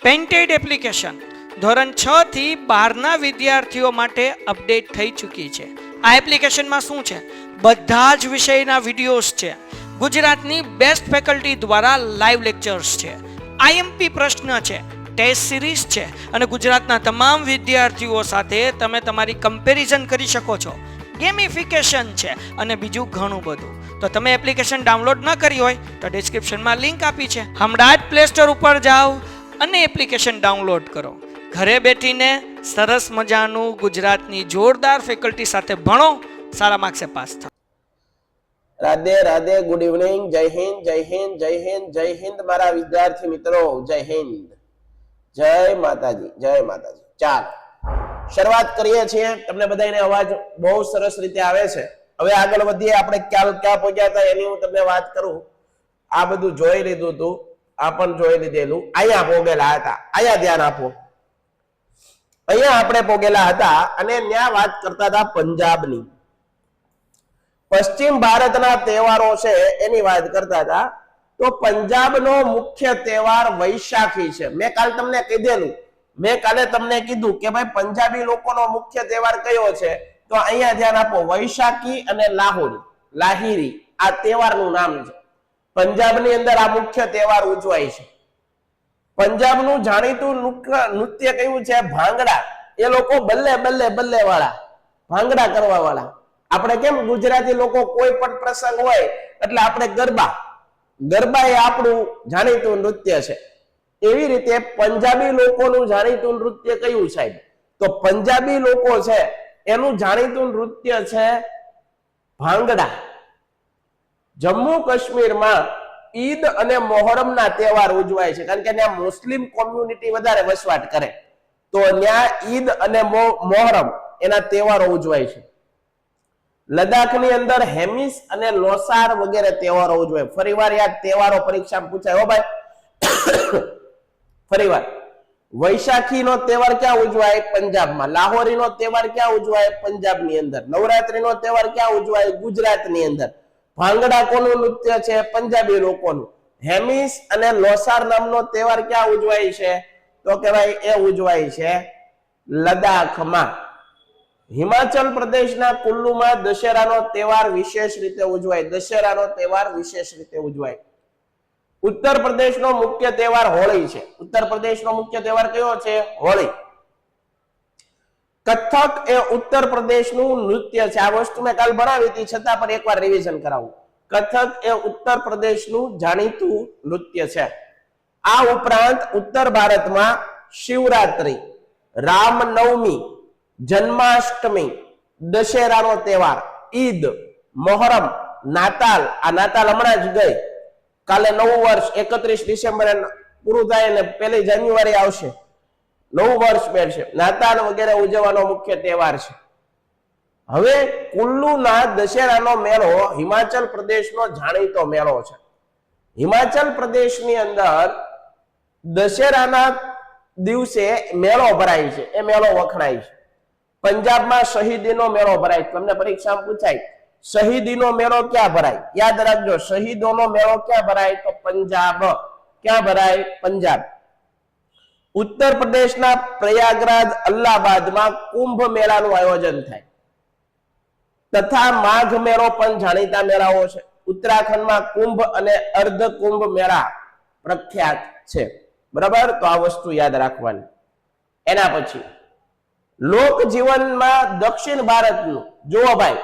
Painted application ધોરણ 6 થી 12ના વિદ્યાર્થીઓ માટે અપડેટ થઈ ચૂકી છે. આ એપ્લિકેશનમાં શું છે? બધા જ વિષયના વિડીયોઝ છે. ગુજરાતની બેસ્ટ ફેકલ્ટી દ્વારા લાઈવ લેક્ચર્સ છે. આઈએમપી પ્રશ્ન છે, ટેસ્ટ સિરીઝ છે અને ગુજરાતના તમામ વિદ્યાર્થીઓ સાથે તમે તમારી કમ્પેરિઝન કરી શકો છો. ગેમિફિકેશન છે અને બીજું ઘણું બધું. તો તમે એપ્લિકેશન ડાઉનલોડ ન કરી હોય તો ડિસ્ક્રિપ્શનમાં લિંક આપી છે. હમણાં જ પ્લે સ્ટોર ઉપર જાઓ અને એપ્લિકેશન ડાઉનલોડ કરો. ઘરે બેઠીને સરસ મજાનું ગુજરાતની જોરદાર ફેકલ્ટી સાથે ભણો, સારા માર્ક્સે પાસ થાઓ. રાધે રાધે, ગુડ ઇવનિંગ, જય હિન્દ, જય હિન્દ, જય હિન્દ, જય હિન્દ મારા વિદ્યાર્થી મિત્રો, જય હિન્દ, જય માતાજી, જય માતાજી. ચાલો શરૂઆત કરીએ છીએ. તમને બધાને અવાજ બહુ સરસ રીતે આવે છે. હવે આગળ વધીએ. આપણે ક્યાં પહોંચ્યા હતા એની હું તમને વાત કરું. આ બધું જોઈ લીધું હતું, આ પણ જોઈ લીધેલું. અહીંયા પોગેલા હતા, અહીંયા ધ્યાન આપો. અહીંયા આપણે પોગેલા હતા અને ત્યાં વાત કરતા હતા પંજાબની. પશ્ચિમ ભારતના તહેવારો છે એની વાત કરતા હતા. તો પંજાબનો મુખ્ય તહેવાર વૈશાખી છે. મેં કાલે તમને કીધું કે ભાઈ પંજાબી લોકોનો મુખ્ય તહેવાર કયો છે? તો અહીંયા ધ્યાન આપો, વૈશાખી અને લાહિરી આ તહેવારનું નામ છે. પંજાબની અંદર આ મુખ્ય તહેવાર ઉજવાય છે. પંજાબનું જાણીતું નૃત્ય કયું છે? ભાંગડા. એ લોકો બલ્લે બલ્લે બલ્લે વાળા, ભાંગડા કરવા વાળા. આપણે કેમ ગુજરાતી લોકો કોઈ પણ પ્રસંગ હોય એટલે આપણે ગરબા એ આપણું જાણીતું નૃત્ય છે. એવી રીતે પંજાબી લોકોનું જાણીતું નૃત્ય કયું સાહેબ? તો પંજાબી લોકો છે એનું જાણીતું નૃત્ય છે ભાંગડા. જમ્મુ કાશ્મીરમાં ઈદ અને મોહરમના તહેવાર ઉજવાય છે, કારણ કે ત્યાં મુસ્લિમ કોમ્યુનિટી વધારે વસવાટ કરે, તો ત્યાં ઈદ અને મોહરમ એના તહેવારો ઉજવાય છે. લદ્દાખની અંદર હેમિસ અને લોસાર વગેરે તહેવારો ઉજવાય. ફરીવાર યાદ તહેવારો પરીક્ષામાં પૂછાય હો ભાઈ. ફરીવાર વૈશાખીનો તહેવાર ક્યાં ઉજવાય? પંજાબમાં. લાહોરીનો તહેવાર ક્યાં ઉજવાય? પંજાબની અંદર. નવરાત્રીનો તહેવાર ક્યાં ઉજવાય? ગુજરાતની અંદર. ભાંગડા કોનું નૃત્ય છે? પંજાબી લોકોનું. હેમિસ અને લોસાર નામનો તહેવાર ક્યાં ઉજવાય છે? તો કે ભાઈ એ ઉજવાય છે લદ્દાખમાં. હિમાચલ પ્રદેશના કુલ્લુમાં દશેરાનો તહેવાર વિશેષ રીતે ઉજવાય. દશેરાનો તહેવાર વિશેષ રીતે ઉજવાય. ઉત્તર પ્રદેશનો મુખ્ય તહેવાર હોળી છે. ઉત્તર પ્રદેશનો મુખ્ય તહેવાર કયો છે? હોળી. કથક એ ઉત્તર પ્રદેશનું નૃત્ય છે. આ વસ્તુ મેં કાલ ભણાવી હતી, છતાં પણ એકવાર રિવિઝન કરાવું. કથક એ ઉત્તર પ્રદેશનું જાણીતું નૃત્ય છે. આ ઉપરાંત ઉત્તર ભારતમાં શિવરાત્રી, રામનવમી, જન્માષ્ટમી, દશેરાનો તહેવાર, ઈદ, મોહરમ, નાતાલ. આ નાતાલ હમણાં જ ગઈ, કાલે નવું વર્ષ 31 ડિસેમ્બરે પૂરું થાય ને 1 જાન્યુઆરી આવશે, નવું વર્ષ બેઠશે. નાતાલ વગેરે ઉજવવાનો મુખ્ય તહેવાર છે. હવે કુલ્લુના દશેરાનો મેળો હિમાચલ પ્રદેશનો જાણીતો મેળો છે. હિમાચલ પ્રદેશની અંદર દશેરાના દિવસે મેળો ભરાય છે, એ મેળો વખણાય છે. પંજાબમાં શહીદીનો મેળો ભરાય. તમને પરીક્ષામાં પૂછાય શહીદીનો મેળો ક્યાં ભરાય? યાદ રાખજો, શહીદોનો મેળો ક્યાં ભરાય? તો પંજાબ. ક્યાં ભરાય? પંજાબ. ઉત્તર પ્રદેશના પ્રયાગરાજ, અલ્હાબાદમાં કુંભ મેળાનું આયોજન થાય, તથા માઘ મેળો પણ જાણીતા મેળાઓ છે. ઉત્તરાખંડમાં કુંભ અને અર્ધ કુંભ મેળા પ્રખ્યાત છે. બરાબર, તો આ વસ્તુ યાદ રાખવાની. એના પછી લોક જીવનમાં દક્ષિણ ભારતનું જુઓ ભાઈ,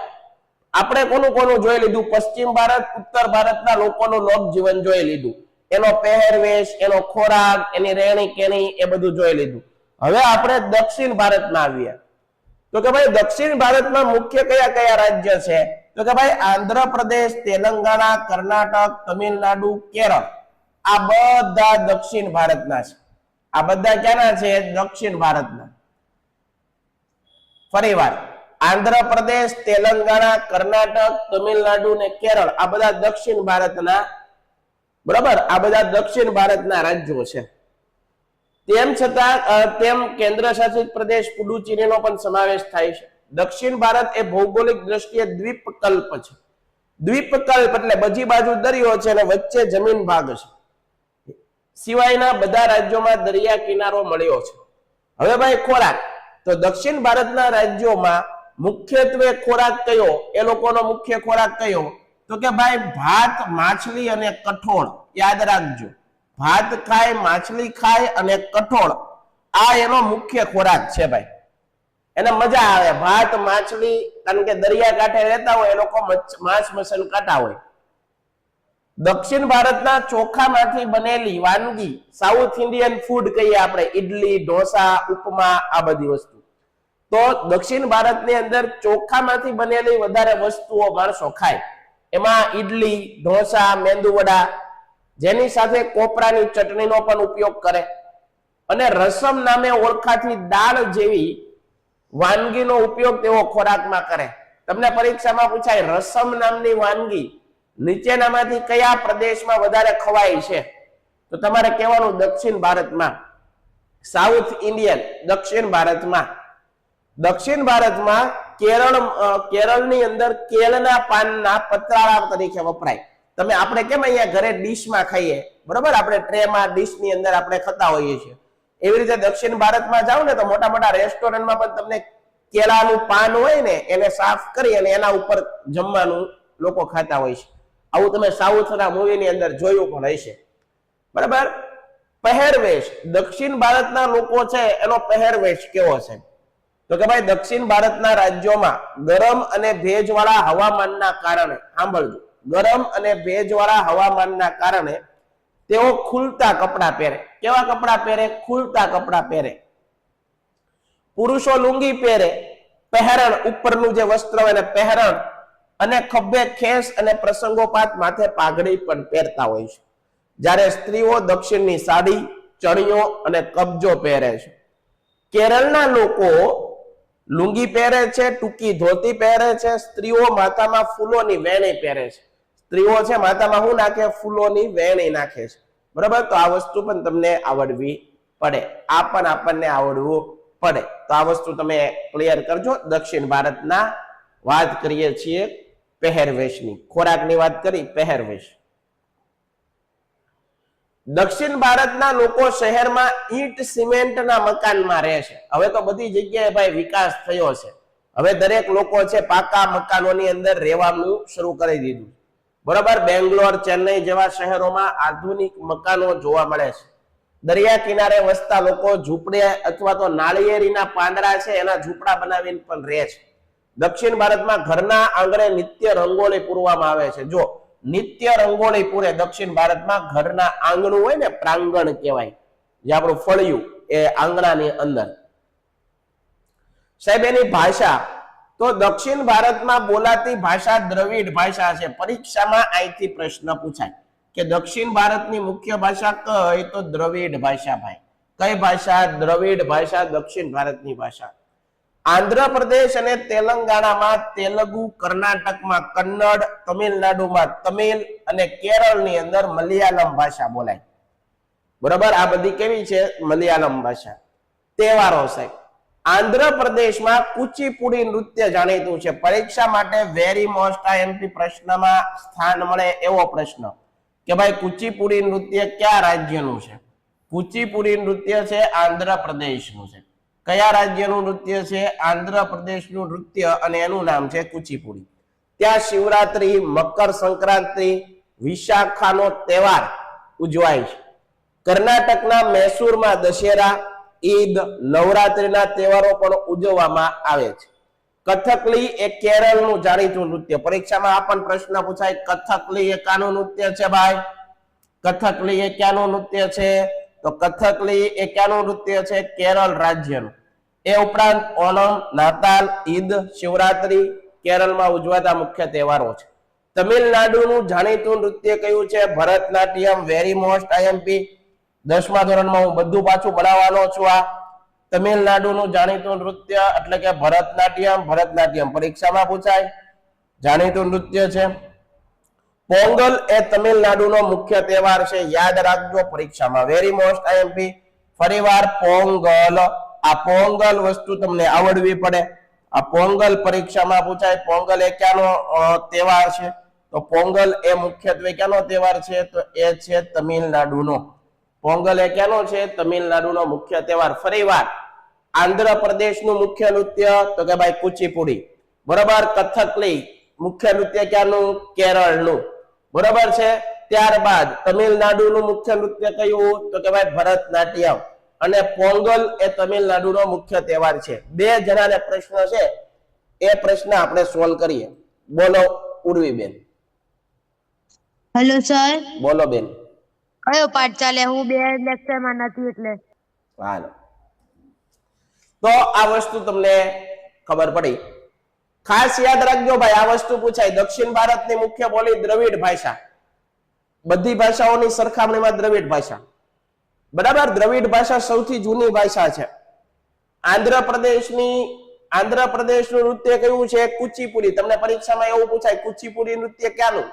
આપણે કોનું જોઈ લીધું? પશ્ચિમ ભારત, ઉત્તર ભારતના લોકોનું લોક જીવન જોઈ લીધું. એનો પહેરવેશ, એનો ખોરાક, એની રહેણી કેણી, એ બધું જોઈ લીધું. હવે આપણે દક્ષિણ ભારતમાં આવીએ. તો કે ભાઈ દક્ષિણ ભારતમાં મુખ્ય કયા કયા રાજ્ય છે? તો કે ભાઈ આંધ્રપ્રદેશ, તેલંગાણા, કર્ણાટક, તમિલનાડુ, કેરળ. આ બધા દક્ષિણ ભારતના છે. આ બધા ક્યાંના છે? દક્ષિણ ભારતના. ફરીવાર, આંધ્રપ્રદેશ, તેલંગાણા, કર્ણાટક, તમિલનાડુ ને કેરળ, આ બધા દક્ષિણ ભારતના, બરાબર, આ બધા દક્ષિણ ભારતના રાજ્યો છે. તેમ છતાં કેન્દ્ર શાસિત પ્રદેશ પુડુચેરીનો પણ સમાવેશ થાય છે. દક્ષિણ ભારત એ ભૌગોલિક દ્રષ્ટિએ દ્વીપકલ્પ છે. દ્વીપકલ્પ એટલે બધી બાજુ દરિયો છે અને વચ્ચે જમીન ભાગ છે. સિવાયના બધા રાજ્યોમાં દરિયા કિનારો મળ્યો છે. હવે ભાઈ ખોરાક, તો દક્ષિણ ભારતના રાજ્યોમાં મુખ્યત્વે ખોરાક કયો, એ લોકોનો મુખ્ય ખોરાક કયો, તો કે ભાઈ ભાત, માછલી અને કઠોળ. યાદ રાખજો, ભાત ખાય, માછલી ખાય અને કઠોળ, આ એનો મુખ્ય ખોરાક છે ભાઈ. એને મજા આવે ભાત માછલી, કારણ કે દરિયા કાંઠે રહેતા હોય એ લોકો માંસ મસલ કાંટા હોય. દક્ષિણ ભારતના ચોખામાંથી બનેલી વાનગી, સાઉથ ઇન્ડિયન ફૂડ કહીએ આપણે, ઈડલી, ઢોસા, ઉપમા, આ બધી વસ્તુ. તો દક્ષિણ ભારતની અંદર ચોખામાંથી બનેલી વધારે વસ્તુઓ માણસો ખાય. એમાં ઈડલી, ઢોસા, મેંદુવડા, જેની સાથે કોપરાની ચટણીનો પણ ઉપયોગ કરે, અને રસમ નામે ઓળખાતી દાળ જેવી વાનગીનો ઉપયોગ તેઓ ખોરાકમાં કરે. તમને પરીક્ષામાં પૂછાય રસમ નામની વાનગી નીચેનામાંથી કયા પ્રદેશમાં વધારે ખવાય છે, તો તમારે કહેવાનું દક્ષિણ ભારતમાં. સાઉથ ઇન્ડિયન દક્ષિણ ભારતમાં. દક્ષિણ ભારતમાં કેરળની અંદર કેળના પાનના પતરાળા તરીકે વપરાય. તમે આપણે કેમ અહીંયા ઘરે ડીશમાં ખાઈએ, બરોબર, આપણે ટ્રેમાં ડીશની અંદર આપણે ખાતા હોઈએ છીએ, એવી રીતે દક્ષિણ ભારતમાં જાઓ ને તો મોટા મોટા રેસ્ટોરન્ટમાં પણ તમને કેળાનું પાન હોય ને એને સાફ કરી અને એના ઉપર જમવાનું લોકો ખાતા હોય છે. આવું તમે સાઉથના મૂવીની અંદર જોયું પણ હશે, બરાબર. પહેરવેશ, દક્ષિણ ભારતના લોકો છે એનો પહેરવેશ કેવો છે, તો કે ભાઈ દક્ષિણ ભારતના રાજ્યોમાં ગરમ અને ભેજવાળા હવામાનના કારણે, સાંભળજો, ગરમ અને ભેજવાળા હવામાનના કારણે તેઓ ખુલતા કપડા પહેરે. કેવા કપડા પહેરે? ખુલતા કપડા પહેરે. પુરુષો લુંગી પહેરે, પહેરણ ઉપરનું જે વસ્ત્ર હોય ને પહેરણ, અને ખભે ખેસ અને પ્રસંગોપાત માથે પાઘડી પણ પહેરતા હોય છે. જ્યારે સ્ત્રીઓ દક્ષિણની સાડી, ચણિયો અને કબજો પહેરે છે. કેરળના લોકો લુંગી પહેરે છે, ટૂંકી ધોતી પહેરે છે. સ્ત્રીઓ માથામાં ફૂલોની વેણી પહેરે છે. સ્ત્રીઓ છે માથામાં શું નાખે? ફૂલોની વેણી નાખે છે, બરાબર. તો આ વસ્તુ પણ તમને આવડવી પડે, આ પણ આપણને આવડવું પડે. તો આ વસ્તુ તમે ક્લિયર કરજો. દક્ષિણ ભારતના વાત કરીએ છીએ પહેરવેશની, ખોરાકની વાત કરી, પહેરવેશ. દક્ષિણ ભારતના લોકો શહેરમાં ઈંટ સિમેન્ટના મકાનમાં રહે છે. હવે તો બધી જગ્યાએ ભાઈ વિકાસ થયો છે. હવે દરેક લોકો છે પાકા મકાનોની અંદર રહેવાનું શરૂ કરી દીધું, બરોબર. બેંગ્લોર, ચેન્નઈ જેવા શહેરોમાં આધુનિક મકાનો જોવા મળે છે. દરિયા કિનારે વસતા લોકો ઝૂંપડે અથવા તો નાળિયેરીના પાંદડા છે એના ઝૂંપડા બનાવીને પણ રહે છે. દક્ષિણ ભારતમાં ઘરના આંગણે નિત્ય રંગોળી પૂરવામાં આવે છે. જો નિત્ય રંગોળી પૂરે દક્ષિણ ભારતમાં, ઘરના આંગણું હોય ને, પ્રાંગણ કહેવાય, જે આપણું ફળિયું, એ આંગણાની અંદર. સાહેબ એની ભાષા, તો દક્ષિણ ભારતમાં બોલાતી ભાષા દ્રવિડ ભાષા છે. પરીક્ષામાં અહીંથી પ્રશ્ન પૂછાય કે દક્ષિણ ભારતની મુખ્ય ભાષા કઈ, તો દ્રવિડ ભાષા. ભાઈ કઈ ભાષા? દ્રવિડ ભાષા દક્ષિણ ભારતની ભાષા. આંધ્રપ્રદેશ અને તેલંગાણામાં તેલુગુ, કર્ણાટકમાં કન્નડ, તમિલનાડુમાં તમિલ અને કેરળની અંદર મલયાલમ ભાષા બોલાય, બરાબર. આ બધી કેવી છે? મલયાલમ ભાષા. તહેવારો સાહેબ, આંધ્રપ્રદેશમાં કુચીપુડી નૃત્ય જાણીતું છે. પરીક્ષા માટે વેરી મોસ્ટ આઈએમપી પ્રશ્નમાં સ્થાન મળે એવો પ્રશ્ન કે ભાઈ કુચીપુડી નૃત્ય કયા રાજ્યનું છે? કુચીપુડી નૃત્ય છે આંધ્રપ્રદેશનું છે. કયા રાજ્યનું નૃત્ય છે? આંધ્રપ્રદેશનું નૃત્ય, અને એનું નામ છે કુચીપુડી. ત્યાં શિવરાત્રી, મકર સંક્રાંતિ, વિશાખાનો તહેવાર ઉજવાય છે. કર્ણાટકના મૈસૂરમાં દશેરા, ઈદ, નવરાત્રીના તહેવારો પણ ઉજવવામાં આવે છે. કથકલી એ કેરળનું જાણીતું નૃત્ય. પરીક્ષામાં આ પણ પ્રશ્ન પૂછાય, કથકલી એ કાનું નૃત્ય છે ભાઈ? કથકલી એ ક્યાંનું નૃત્ય છે? તો કથકલી એ ક્યાંનું નૃત્ય છે? કેરળ રાજ્યનું. એ ઉપરાંત ઓણમ, નાતાલ, ઈદ, શિવરાત્રી કેરળમાં ઉજવાતા મુખ્ય તહેવારો છે. તમિલનાડુનું જાણીતું નૃત્ય કયું છે? ભરતનાટ્યમ. વેરી મોસ્ટ આઈએમપી 10મા ધોરણમાં હું બધું પાછું ભણાવવાનો છું. આ તમિલનાડુનું જાણીતું નૃત્ય એટલે કે ભરતનાટ્યમ. ભરતનાટ્યમ પરીક્ષામાં પૂછાય, જાણીતું નૃત્ય છે. પોંગલ એ તમિલનાડુનો મુખ્ય તહેવાર છે, યાદ રાખજો પરીક્ષામાં. Very most IMP. ફરીવાર પોંગલ, આ પોંગલ વસ્તુ તમને આવડવી પડે. આ પોંગલ પરીક્ષામાં પૂછાય. પોંગલ એ ક્યાંનો તહેવાર છે? તો પોંગલ એ મુખ્યત્વે ક્યાંનો તહેવાર છે? તો એ છે તમિલનાડુનો. પોંગલ એ ક્યાંનો છે? તમિલનાડુનો મુખ્ય તહેવાર. ફરીવાર આંધ્રપ્રદેશનું મુખ્ય નૃત્ય તો કે ભાઈ કુચીપુડી. બરાબર. કથકલી મુખ્ય નૃત્ય ક્યાંનું? કેરળનું. બરાબર છે. ત્યારબાદ તમિલનાડુનું મુખ્ય નૃત્ય કયું? તો કે ભાઈ ભરતનાટ્યમ. અને પોંગલ એ તમિલનાડુનો મુખ્ય તહેવાર છે. બે જણાને પ્રશ્ન છે, એ પ્રશ્ન આપણે સોલ્વ કરીએ. બોલો ઉર્વીબેન. હેલો સર, બોલો બેન. કયો પાઠ ચાલે? હું બે લેક્ચરમાં નથી એટલે. હાલો, તો આ વસ્તુ તમને ખબર પડી. ખાસ યાદ રાખજો ભાઈ, આ વસ્તુ પૂછાય. દક્ષિણ ભારતની મુખ્ય બોલી દ્રવિડ ભાષા. બધી ભાષાઓની સરખામણીમાં દ્રવિડ ભાષા. બરાબર. દ્રવિડ ભાષા સૌથી જૂની ભાષા છે. આંધ્રપ્રદેશનું નૃત્ય કયું છે? કુચીપુડી. તમને પરીક્ષામાં એવું પૂછાય, કુચીપુડી નૃત્ય ક્યાંનું?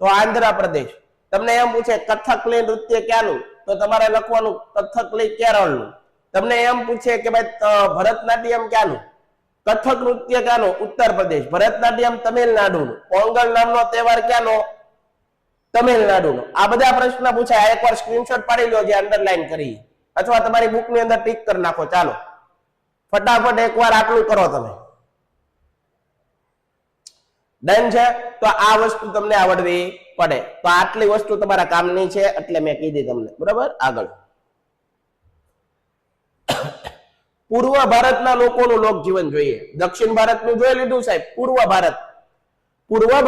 તો આંધ્રપ્રદેશ. તમને એમ પૂછે કથકલી નૃત્ય ક્યાંનું? તો તમારે લખવાનું કથકલી કેરળનું. તમને એમ પૂછે કે ભાઈ ભરતનાટ્યમ ક્યાંનું? કથક નૃત્ય ક્યાંનું? ઉત્તર પ્રદેશ. ભરતનાટ્યમ તમિલનાડુનું. પોંગલ નામનો તહેવાર ક્યાંનો? તમિલનાડુનો. આ બધા પ્રશ્ન પૂછાય. એકવાર સ્ક્રીનશોટ પાડી લો, જે અંડરલાઈન કરી, અથવા તમારી બુક ની અંદર ટીક કરી નાખો. ચાલો ફટાફટ એકવાર આટલું કરો તમે. ડન છે? તો આ વસ્તુ તમને આવડવી પડે. તો આટલી વસ્તુ તમારા કામની છે, એટલે મેં કીધી તમને. બરાબર. આગળ પૂર્વ ભારતના લોકોનું લોકજીવન જોઈએ. દક્ષિણ ભારતનું જોઈ લીધું સાહેબ. પૂર્વ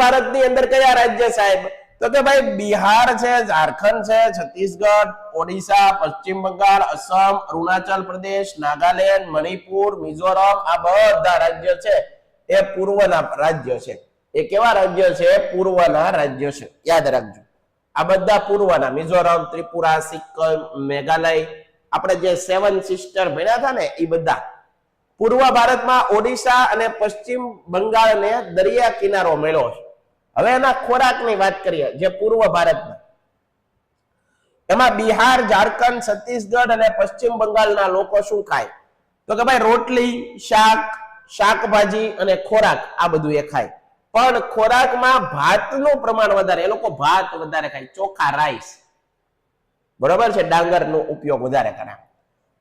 ભારતની અંદર કયા રાજ્ય સાહેબ? તો કે ભાઈ બિહાર છે, ઝારખંડ છે, છત્તીસગઢ, ઓડિશા, પશ્ચિમ બંગાળ, અસમ, અરુણાચલ પ્રદેશ, નાગાલેન્ડ, મણિપુર, મિઝોરમ. આ બધા રાજ્ય છે એ પૂર્વના રાજ્ય છે. એ કેવા રાજ્ય છે? પૂર્વના રાજ્ય છે. યાદ રાખજો, આ બધા પૂર્વના. મિઝોરમ, ત્રિપુરા, સિક્કિમ, મેઘાલય, આપણે જે 7 સિસ્ટર ભણ્યા હતા ને, એ બધા પૂર્વ ભારતમાં. ઓડિશા અને પશ્ચિમ બંગાળને દરિયા કિનારો મળ્યો છે. હવે એના ખોરાકની વાત કરીએ, જે પૂર્વ ભારતમાં. એમાં બિહાર, ઝારખંડ, છત્તીસગઢ અને પશ્ચિમ બંગાળના લોકો શું ખાય? તો કે ભાઈ રોટલી, શાક, શાકભાજી અને ખોરાક, આ બધું એ ખાય. પણ ખોરાકમાં ભાતનું પ્રમાણ વધારે. એ લોકો ભાત વધારે ખાય, ચોખા, રાઈસ. બરોબર છે. ડાંગરનો ઉપયોગ વધારે કરે.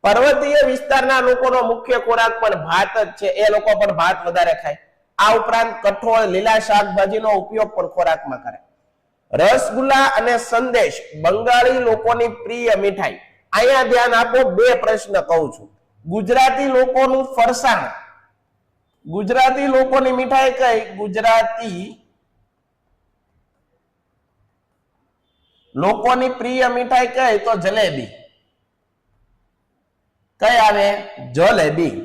પર્વતીય વિસ્તારના લોકોનો મુખ્ય ખોરાક પણ ભાત જ છે. એ લોકો પણ ભાત વધારે ખાય. આ ઉપરાંત કઠોળ, લીલા શાકભાજીનો ઉપયોગ પણ ખોરાકમાં કરે. રસગુલ્લા અને સંદેશ બંગાળી લોકોની પ્રિય મીઠાઈ. અહીંયા ધ્યાન આપો, બે પ્રશ્ન કહું છું. ગુજરાતી લોકોનું ફરસાણ, ગુજરાતી લોકોની મીઠાઈ કઈ? ગુજરાતી લોકોની પ્રિય મીઠાઈ કઈ? તો જલેબી. કઈ આવે? જલેબી.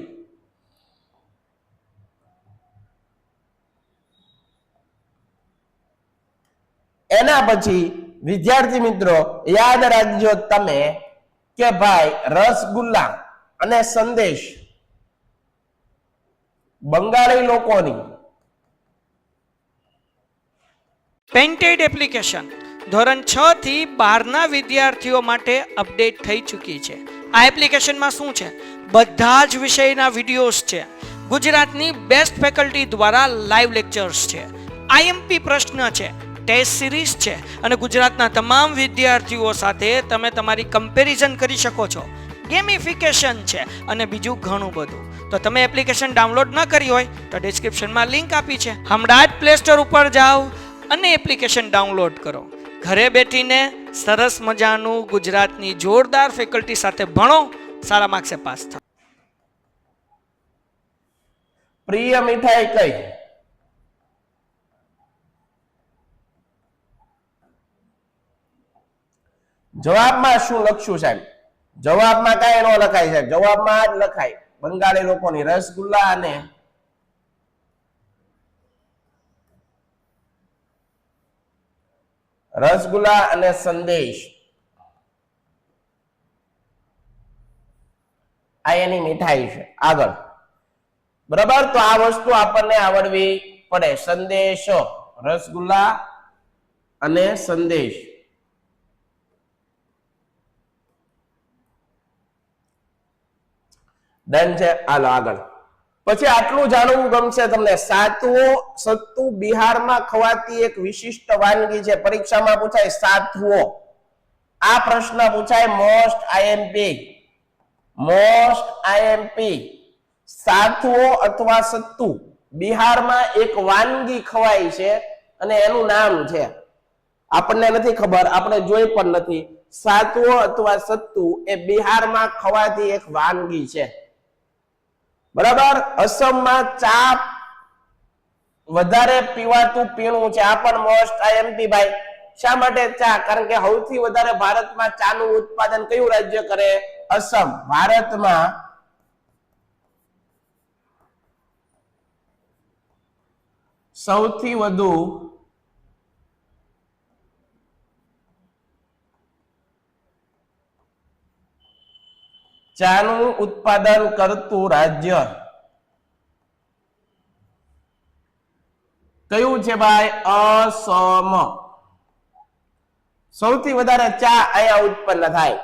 એના પછી વિદ્યાર્થી મિત્રો યાદ રાખજો તમે કે ભાઈ રસગુલ્લા અને સંદેશ બંગાળી લોકોની. પેન્ટેડ એપ્લિકેશન ધોરણ 6 થી 12ના વિદ્યાર્થીઓ માટે અપડેટ થઈ ચૂકી છે. આ એપ્લિકેશનમાં શું છે? બધા જ વિષયના વિડીયોઝ છે. ગુજરાતની બેસ્ટ ફેકલ્ટી દ્વારા લાઈવ લેક્ચર્સ છે. આઈએમપી પ્રશ્ન છે, ટેસ્ટ સિરીઝ છે, અને ગુજરાતના તમામ વિદ્યાર્થીઓ સાથે તમે તમારી કમ્પેરિઝન કરી શકો છો. ગેમિફિકેશન છે અને બીજું ઘણું બધું. તો તમે એપ્લિકેશન ડાઉનલોડ ન કરી હોય તો ડિસ્ક્રિપ્શનમાં લિંક આપી છે. હમણાં જ પ્લે સ્ટોર ઉપર જાઓ અને એપ્લિકેશન ડાઉનલોડ કરો. ઘરે બેઠીને સરસ મજાનું ગુજરાતની જોરદાર ફેકલ્ટી સાથે ભણો, સારા માર્ક્સે પાસ થાઓ. પ્રિય મીઠાઈ કઈ? જવાબમાં શું લખશું સાહેબ? જવાબમાં કઈ ન લખાય સાહેબ. જવાબમાં જ લખાય બંગાળી લોકોની રસગુલ્લા અને સંદેશ. આ એની મીઠાઈ છે. આગળ બરાબર. તો આ વસ્તુ આપણને આવડવી પડે. સંદેશ, રસગુલ્લા અને સંદેશ. ડન છે. હાલો આગળ. પછી આટલું જાણવું ગમશે તમને. સત્તુ બિહારમાં ખવાતી એક વિશિષ્ટ વાનગી છે. પરીક્ષામાં પૂછાય સાતુઓ. આ પ્રશ્ન પૂછાય મોસ્ટ આઈએમપી સાથવો અથવા સત્તુ બિહારમાં એક વાનગી ખવાય છે અને એનું નામ છે, આપણને નથી ખબર, આપણે જોઈ પણ નથી. સાથવો અથવા સત્તુ એ બિહારમાં ખવાતી એક વાનગી છે. બરાબર. અસમમાં ચા વધારે પીવાતું પીણું છે. આ પણ મોસ્ટ આઈએમપી ભાઈ. શા માટે ચા? કારણ કે સૌથી વધારે ભારતમાં ચાનું ઉત્પાદન કયું રાજ્ય કરે? અસમ. ભારતમાં સૌથી વધુ ચાનું ઉત્પાદન કરતું રાજ્ય કયું છે ભાઈ? અસમ. સૌથી વધારે ચા અહીંયા ઉત્પન્ન થાય.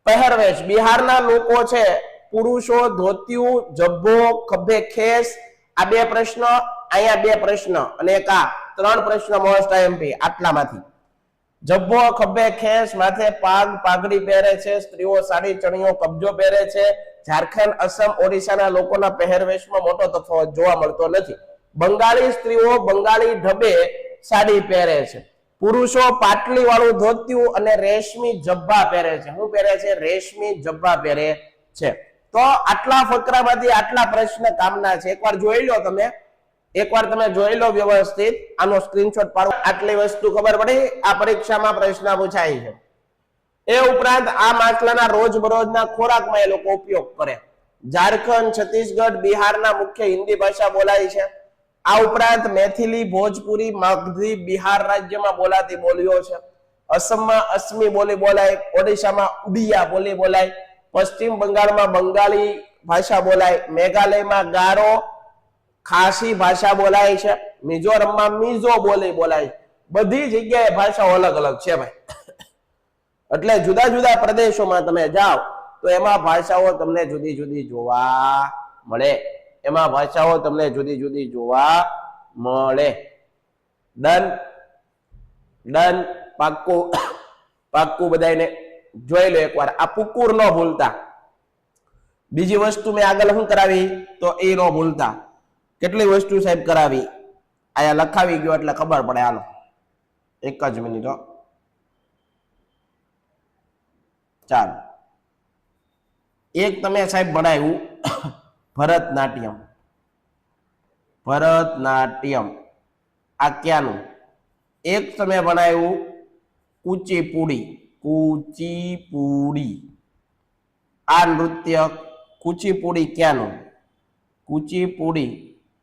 પહેરવેશ, બિહારના લોકો છે પુરુષો ધોતિયું, જબ્બો, ખભે ખેસ. આ બે પ્રશ્ન, અહીંયા બે પ્રશ્ન અને એક આ ત્રણ પ્રશ્ન મોસ્ટ આઈએમપી. આટલામાંથી જબ્બો, ખભે ખેસ, માથે પાગ પાઘડી પહેરે છે. સ્ત્રીઓ સાડી ચણિયો કબજો પહેરે છે. ઝારખંડ, અસમ, ઓડિશાના લોકોના પહેરવેશમાં મોટો તફાવત જોવા મળતો નથી. બંગાળી સ્ત્રીઓ બંગાળી ઢબે સાડી પહેરે છે. પુરુષો પાટલી વાળું ધોતિયું અને રેશમી જબ્બા પહેરે છે. શું પહેરે છે? રેશમી જબ્બા પહેરે છે. તો આટલા ફકરામાંથી આટલા પ્રશ્ન કામના છે. એકવાર જોઈ લો તમે, એકવાર તમે જોઈ લો વ્યવસ્થિત. આનો સ્ક્રીનશોટ પાડો. આટલી વસ્તુ ખબર પડી. આ પરીક્ષામાં પ્રશ્ન પૂછાય છે. એ ઉપરાંત આ માછલાના રોજબરોજના ખોરાકમાં એ લોકો ઉપયોગ કરે. ઝારખંડ, છત્તીસગઢ, બિહારના મુખ્ય હિન્દી ભાષા બોલાય છે. આ ઉપરાંત મેથિલી, ભોજપુરી, મગધી બિહાર રાજ્યમાં બોલાતી બોલીઓ છે. અસમમાં અસમી બોલી બોલાય. ઓડિશામાં ઉડિયા બોલી બોલાય. પશ્ચિમ બંગાળમાં બંગાળી ભાષા બોલાય. મેઘાલયમાં ગારો ખાસી ભાષા બોલાય છે. મિઝોરમમાં મિઝો બોલી બોલાય. બધી જગ્યાએ ભાષાઓ અલગ અલગ છે ભાઈ. એટલે જુદા જુદા પ્રદેશોમાં તમે જાઓ તો એમાં ભાષાઓ તમને જુદી જુદી જોવા મળે. એમાં ભાષાઓ તમને જુદી જુદી જોવા મળે. Done done. પાક્કું પાક્કું. બધાને જોઈ લો એકવાર. આ પુકુર ન ભૂલતા. બીજી વસ્તુ મેં આગળ શું કરાવી તો એ ન ભૂલતા. કેટલી વસ્તુ સાહેબ કરાવી આયા લખાવી ગયો એટલે ખબર પડે. હાલો એક જ મિનિટ. ચાલો, એક તમે સાહેબ ભણાવ્યું ભરતનાટ્યમ. ભરતનાટ્યમ આ ક્યાંનું? એક તમે ભણાવ્યું કુચીપુડી. કુચીપુડી આ નૃત્ય. કુચીપુડી ક્યાંનું? કુચીપુડી.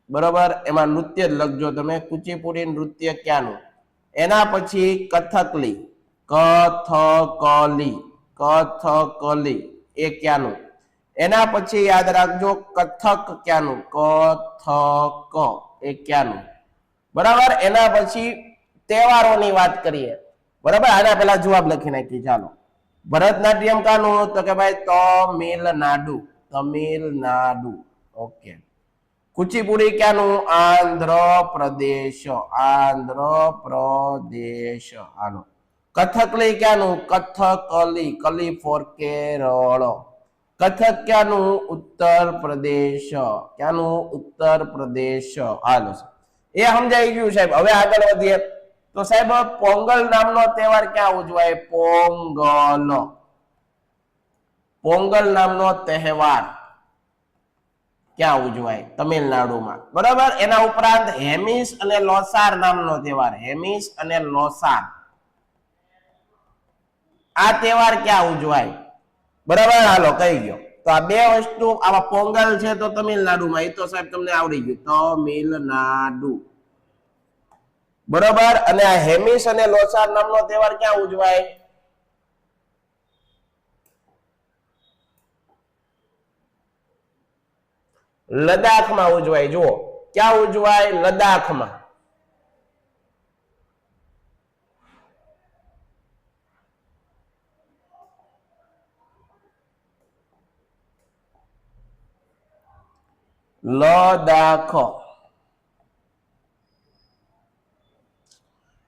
બરોબર. એમાં નૃત્ય જ લખજો તમે. કુચીપુડી નૃત્ય ક્યાંનું? એના પછી કથકલી. કથકલી. કથકલી એ ક્યાંનું? એના પછી યાદ રાખજો કથક ક્યાંનું? કથક એ ક્યાંનું? બરાબર. એના પછી તહેવારોની વાત કરીએ. બરાબર. આના પહેલા જવાબ લખી નાખી. ચાલો. ભરતનાટ્યમ કાનું? તો કે ભાઈ તમિલનાડુ. તમિલનાડુ. ઓકે. કુચીપુડી ક્યાંનું? આંધ્રપ્રદેશ. આંધ્રપ્રદેશ. હાલો. કથકલી ક્યાંનું? કથકલી. કલી ફોર કેરળ. કથક ક્યાંનું? ઉત્તર પ્રદેશ. ક્યાંનું? ઉત્તર પ્રદેશ. હાલો એ સમજાઈ ગયું સાહેબ. હવે આગળ વધીએ તો સાહેબ પોંગલ નામનો તહેવાર ક્યાં ઉજવાય? પોંગલ. પોંગલ નામનો તહેવાર ક્યાં ઉજવાય? તમિલનાડુમાં. બરાબર. એના ઉપરાંત હેમિસ અને લોસાર નામનો તહેવાર. હેમિસ અને લોસાર આ તહેવાર ક્યાં ઉજવાય? બરાબર. હાલો કહી ગયો. તો આ બે વસ્તુ આવા પોંગલ છે તો તમિલનાડુમાં. એ તો સાહેબ તમને આવડી ગયું. તમિલનાડુ. બરાબર. અને આ હેમિસ અને લોસાર નામનો તહેવાર ક્યાં ઉજવાય? લદ્દાખમાં ઉજવાય. જુઓ ક્યાં ઉજવાય? લદ્દાખમાં. લદ્દાખ.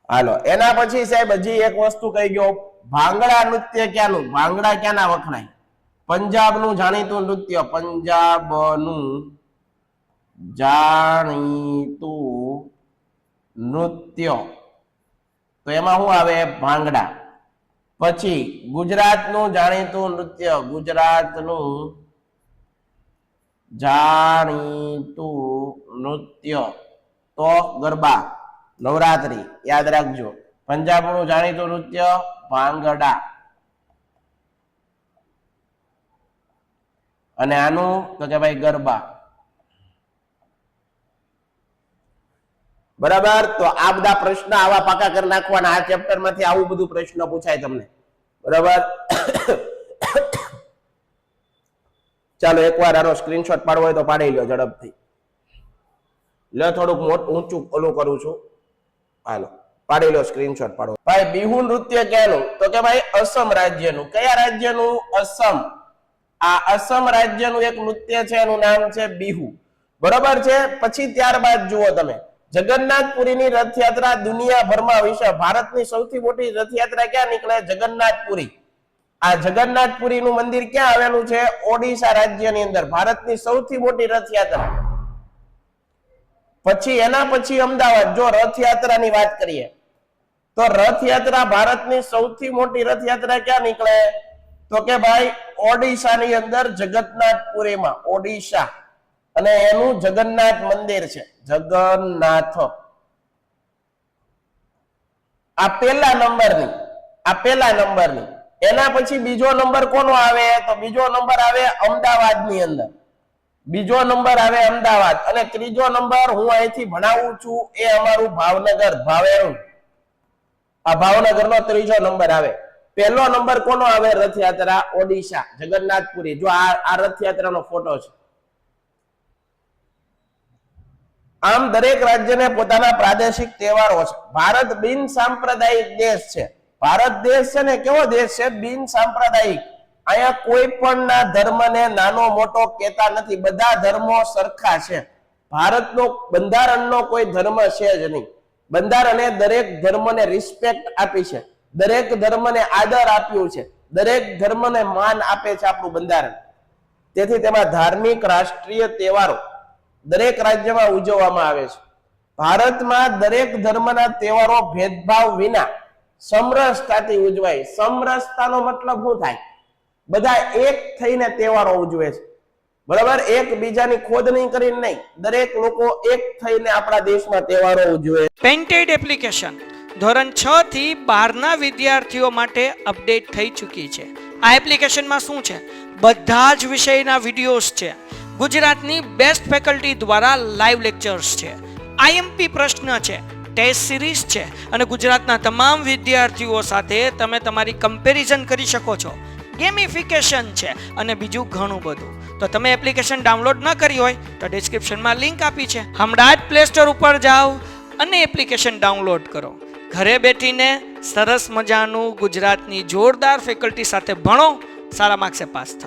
હાલો. એના પછી સાહેબ હજી એક વસ્તુ કહી ગયો. ભાંગડા નૃત્ય ક્યાંનું? ભાંગડા ક્યાંના વખણાય? પંજાબનું જાણીતું નૃત્ય, પંજાબનું જાણીતું નૃત્ય, તો એમાં શું આવે? ભાંગડા. પછી ગુજરાતનું જાણીતું નૃત્ય, ગુજરાતનું જાણીતું નૃત્ય તો ગરબા, નવરાત્રી. યાદ રાખજો. પંજાબનું જાણીતું નૃત્ય ભાંગડા, અને આનું તો કે ભાઈ ગરબા. બરાબર. તો આ બધા પ્રશ્ન આવા પાકા કરી નાખવાના. આ ચેપ્ટર માંથી આવું બધું પ્રશ્ન પૂછાય તમને. બરાબર. ચાલો એકવાર આનો સ્ક્રીનશોટ પાડવો હોય તો પાડી લો ઝડપથી. લે થોડુંક ઊંચું ઓલું કરું છું. હાલો પાડી લો સ્ક્રીનશોટ પાડો. ભાઈ બિહુ નૃત્ય ક્યાંનું? તો કે ભાઈ અસમ રાજ્યનું. કયા રાજ્યનું? અસમ. આ અસમ રાજ્યનું એક નૃત્ય છે, એનું નામ છે બિહુ. બરોબર છે. પછી ત્યારબાદ જુઓ તમે, જગન્નાથપુરીની રથયાત્રા દુનિયાભરમાં વિશ્વ ભારતની સૌથી મોટી રથયાત્રા ક્યાં નીકળે? જગન્નાથપુરી. આ જગન્નાથપુરીનું મંદિર ક્યાં આવેલું છે? ઓડિશા રાજ્યની અંદર. ભારતની સૌથી મોટી રથયાત્રા. પછી એના પછી અમદાવાદ. જો રથયાત્રાની વાત કરીએ તો રથયાત્રા ભારતની સૌથી મોટી રથયાત્રા ક્યાં નીકળે? તો કે ભાઈ ઓડિશાની અંદર જગન્નાથપુરીમાં, ઓડિશા. અને એનું જગન્નાથ મંદિર છે, જગન્નાથ. આ પહેલા નંબરની. એના પછી બીજો નંબર કોનો આવે? તો બીજો નંબર આવે અમદાવાદની અંદર. બીજો નંબર આવે અમદાવાદ. અને ત્રીજો નંબર હું અહીંથી ભણાવું છું એ અમારું ભાવનગર, ભાવેણું. આ ભાવનગરનો ત્રીજો નંબર આવે. પહેલો નંબર કોનો આવે? રથયાત્રા ઓડિશા, જગન્નાથપુરી. જો આ રથયાત્રાનો ફોટો છે. આમ દરેક રાજ્યને પોતાના પ્રાદેશિક તહેવારો છે. ભારત બિન સાંપ્રદાયિક દેશ છે. ભારત દેશ છે ને કેવો દેશ છે? બિન સાંપ્રદાયિક. અહીંયા કોઈ પણ ના ધર્મને નાનો મોટો કહેતા નથી. બધા ધર્મો સરખા છે. ભારતનો બંધારણનો કોઈ ધર્મ છે જ નહીં. બંધારણે દરેક ધર્મને રિસ્પેક્ટ આપી છે. દરેક ધર્મને આદર આપ્યું છે. દરેક ધર્મને માન આપે છે આપણું બંધારણ. તેથી તેમાં ધાર્મિક રાષ્ટ્રીય તહેવારો દરેક રાજ્યમાં ઉજવવામાં આવે છે. ભારતમાં દરેક ધર્મના તહેવારો ભેદભાવ વિના સમરસતાથી ઉજવાય. સમરસતાનો મતલબ શું થાય? બધા એક થઈને તહેવારો ઉજવે છે. બરાબર. એકબીજાની ખોદણી કરીને નહીં, દરેક લોકો એક થઈને આપણા દેશમાં તહેવારો ઉજવે. પેન્ટેડ એપ્લિકેશન ધોરણ 6 થી 12ના વિદ્યાર્થીઓ માટે અપડેટ થઈ ચૂકી છે. આ એપ્લિકેશનમાં શું છે? બધા જ વિષયના વિડીયોઝ છે. ગુજરાતની બેસ્ટ ફેકલ્ટી દ્વારા લાઈવ લેક્ચર્સ છે. આઈએમપી પ્રશ્ન છે, ટેસ્ટ સિરીઝ છે, અને ગુજરાતના તમામ વિદ્યાર્થીઓ સાથે તમે તમારી કમ્પેરિઝન કરી શકો છો. ગેમિફિકેશન છે અને બીજું ઘણું બધું. તો તમે એપ્લિકેશન ડાઉનલોડ ન કરી હોય તો ડિસ્ક્રિપ્શનમાં લિંક આપી છે. હમણાં જ પ્લે સ્ટોર ઉપર જાઓ અને એપ્લિકેશન ડાઉનલોડ કરો. ઘરે બેઠીને સરસ મજાનું ગુજરાતની જોરદાર ફેકલ્ટી સાથે ભણો, સારા માર્ક્સે પાસ થાઓ.